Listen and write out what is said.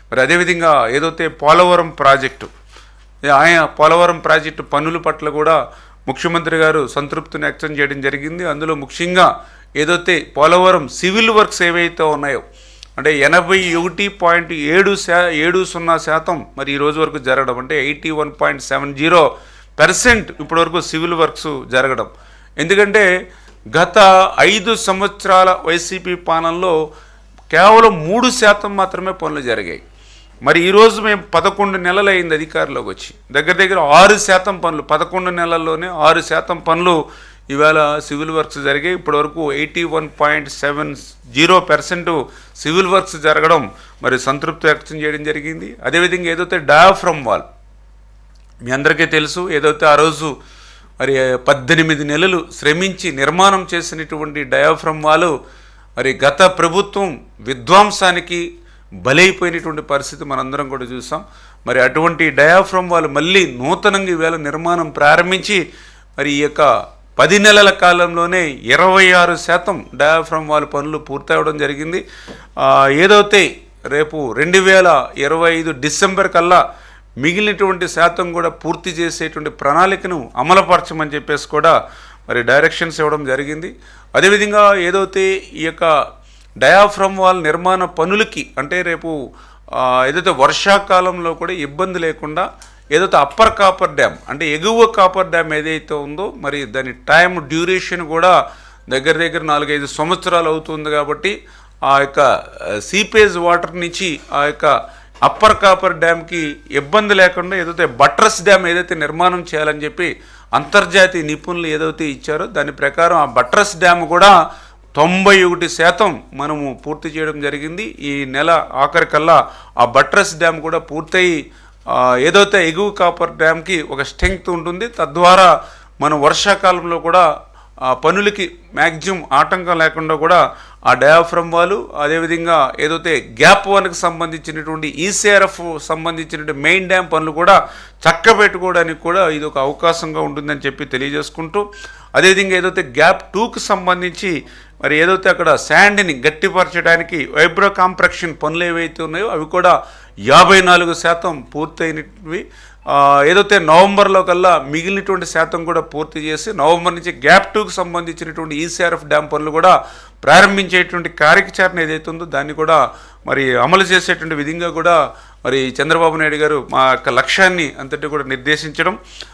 మరి అదేవిధంగా ఏదైతే పోలవరం ప్రాజెక్టు పోలవరం ప్రాజెక్టు పనుల పట్ల కూడా ముఖ్యమంత్రి గారు సంతృప్తిని వ్యక్తం చేయడం జరిగింది. అందులో ముఖ్యంగా ఏదైతే పోలవరం సివిల్ వర్క్స్ ఏవైతే ఉన్నాయో అంటే 81.70% మరి ఈ రోజు వరకు జరగడం, అంటే 81.70% ఇప్పటి వరకు సివిల్ వర్క్స్ జరగడం. ఎందుకంటే గత 5 సంవత్సరాల వైసీపీ పాలనలో కేవలం 3% మాత్రమే పనులు జరిగాయి. మరి ఈరోజు మేము 11 నెలలు అయింది అధికారంలోకి వచ్చి, దగ్గర 6% పనులు, 11 నెలల్లోనే 6% పనులు ఇవాళ సివిల్ వర్క్స్ జరిగాయి. ఇప్పటివరకు 81.70% సివిల్ వర్క్స్ జరగడం మరి సంతృప్తి వ్యక్తం చేయడం జరిగింది. అదేవిధంగా ఏదైతే డయాఫ్రమ్ వాల్ మీ అందరికీ తెలుసు, ఏదైతే ఆ రోజు మరి 18 నెలలు శ్రమించి నిర్మాణం చేసినటువంటి డయాఫ్రమ్ వాల్ మరి గత ప్రభుత్వం విధ్వంసానికి బలైపోయినటువంటి పరిస్థితి మనందరం కూడా చూసాం. మరి అటువంటి డయాఫ్రమ్ వాల్ మళ్ళీ నూతనంగా ఈవేళ నిర్మాణం ప్రారంభించి మరి ఈ యొక్క 10 నెలల కాలంలోనే 26% డయాఫ్రమ్ వాల్ పనులు పూర్తవడం జరిగింది. ఏదైతే రేపు 2025 డిసెంబర్ కల్లా మిగిలినటువంటి శాతం కూడా పూర్తి చేసేటువంటి ప్రణాళికను అమలుపరచమని చెప్పేసి కూడా మరి డైరెక్షన్స్ ఇవ్వడం జరిగింది. అదేవిధంగా ఏదైతే ఈ యొక్క డయాఫ్రమ్ వాల్ నిర్మాణ పనులకి అంటే రేపు ఏదైతే వర్షాకాలంలో కూడా ఇబ్బంది లేకుండా ఏదైతే అప్పర్ కాపర్ డ్యామ్ అంటే ఎగువ కాపర్ డ్యామ్ ఏదైతే ఉందో మరి దాని టైం డ్యూరేషన్ కూడా దగ్గర 4-5 సంవత్సరాలు అవుతుంది. కాబట్టి ఆ యొక్క సీపేజ్ వాటర్ నుంచి ఆ యొక్క అప్పర్ కాపర్ డ్యామ్కి ఇబ్బంది లేకుండా ఏదైతే బట్రస్ డ్యామ్ ఏదైతే నిర్మాణం చేయాలని చెప్పి అంతర్జాతీయ నిపుణులు ఏదైతే ఇచ్చారో దాని ప్రకారం ఆ బట్రస్ డ్యామ్ కూడా 91% మనము పూర్తి చేయడం జరిగింది. ఈ నెల ఆఖరికల్లా ఆ బట్రస్ డ్యామ్ కూడా పూర్తయి ఏదైతే ఎగువ కాపర్ డ్యామ్కి ఒక స్ట్రెంగ్త్ ఉంటుంది, తద్వారా మనం వర్షాకాలంలో కూడా ఆ పనులకి మ్యాక్సిమం ఆటంకం లేకుండా కూడా ఆ డయాఫ్రమ్ వాల్ అదేవిధంగా ఏదైతే గ్యాప్ 1కి సంబంధించినటువంటి ఈసీఆర్ఎఫ్ సంబంధించినటువంటి మెయిన్ డ్యామ్ పనులు కూడా చక్కబెట్టుకోవడానికి కూడా ఇది ఒక అవకాశంగా ఉంటుందని చెప్పి తెలియజేసుకుంటూ, అదేవిధంగా ఏదైతే గ్యాప్ 2కి సంబంధించి మరి ఏదైతే అక్కడ శాండ్ని గట్టిపరచడానికి వైబ్రో కాంప్రెక్షన్ పనులు ఏవైతే ఉన్నాయో అవి కూడా 54% పూర్తయినవి. ఏదైతే నవంబర్లో కల్లా మిగిలినటువంటి శాతం కూడా పూర్తి చేసి నవంబర్ నుంచి గ్యాప్ 2కి సంబంధించినటువంటి ఈసీఆర్ఎఫ్ డ్యామ్ పనులు కూడా ప్రారంభించేటువంటి కార్యాచరణ ఏదైతే ఉందో దాన్ని కూడా మరి అమలు చేసేటువంటి విధంగా కూడా మరి చంద్రబాబు నాయుడు గారు మా యొక్క లక్ష్యాన్ని అంతటి కూడా నిర్దేశించడం.